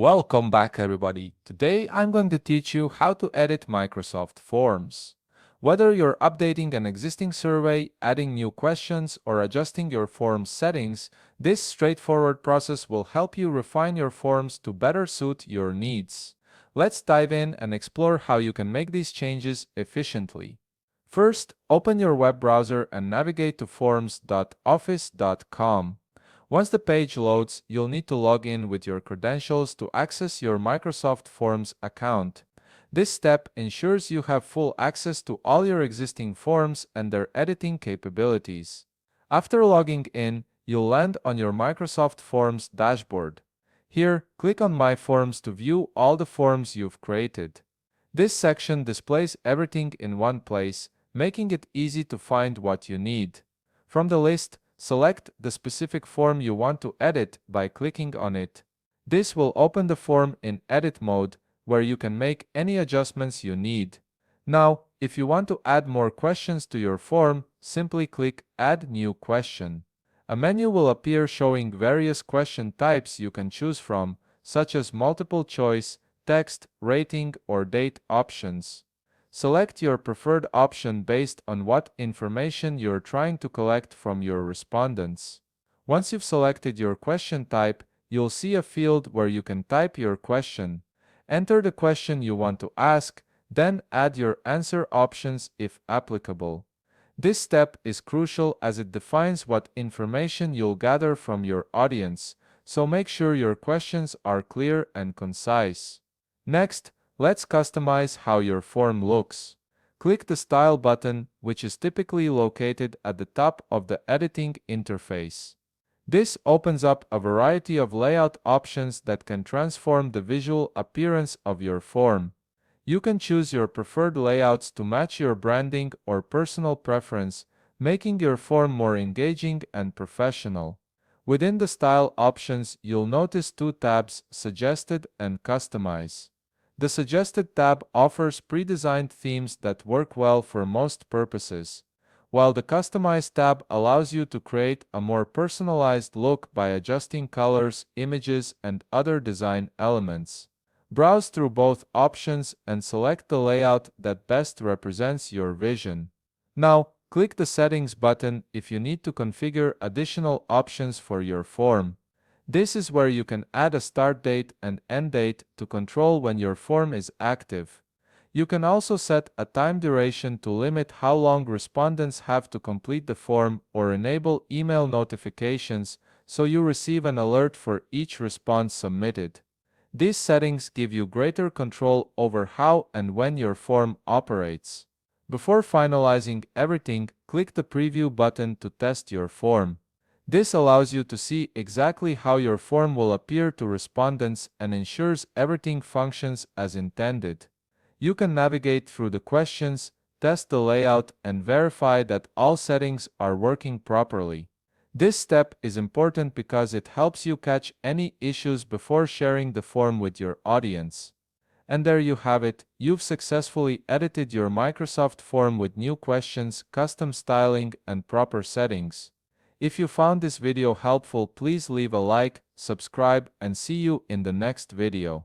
Welcome back, everybody. Today I'm going to teach you how to edit Microsoft Forms. Whether you're updating an existing survey, adding new questions, or adjusting your form settings, this straightforward process will help you refine your forms to better suit your needs. Let's dive in and explore how you can make these changes efficiently. First, open your web browser and navigate to forms.office.com. Once the page loads, you'll need to log in with your credentials to access your Microsoft Forms account. This step ensures you have full access to all your existing forms and their editing capabilities. After logging in, you'll land on your Microsoft Forms dashboard. Here, click on My Forms to view all the forms you've created. This section displays everything in one place, making it easy to find what you need. From the list, select the specific form you want to edit by clicking on it. This will open the form in edit mode, where you can make any adjustments you need. Now, if you want to add more questions to your form, simply click Add New Question. A menu will appear showing various question types you can choose from, such as multiple choice, text, rating, or date options. Select your preferred option based on what information you're trying to collect from your respondents. Once you've selected your question type, you'll see a field where you can type your question. Enter the question you want to ask, then add your answer options if applicable. This step is crucial as it defines what information you'll gather from your audience, so make sure your questions are clear and concise. Next, let's customize how your form looks. Click the Style button, which is typically located at the top of the editing interface. This opens up a variety of layout options that can transform the visual appearance of your form. You can choose your preferred layouts to match your branding or personal preference, making your form more engaging and professional. Within the Style options, you'll notice two tabs, Suggested and Customize. The Suggested tab offers pre-designed themes that work well for most purposes, while the Customize tab allows you to create a more personalized look by adjusting colors, images, and other design elements. Browse through both options and select the layout that best represents your vision. Now, click the Settings button if you need to configure additional options for your form. This is where you can add a start date and end date to control when your form is active. You can also set a time duration to limit how long respondents have to complete the form or enable email notifications so you receive an alert for each response submitted. These settings give you greater control over how and when your form operates. Before finalizing everything, click the Preview button to test your form. This allows you to see exactly how your form will appear to respondents and ensures everything functions as intended. You can navigate through the questions, test the layout, and verify that all settings are working properly. This step is important because it helps you catch any issues before sharing the form with your audience. And there you have it, you've successfully edited your Microsoft form with new questions, custom styling, and proper settings. If you found this video helpful, please leave a like, subscribe, and see you in the next video.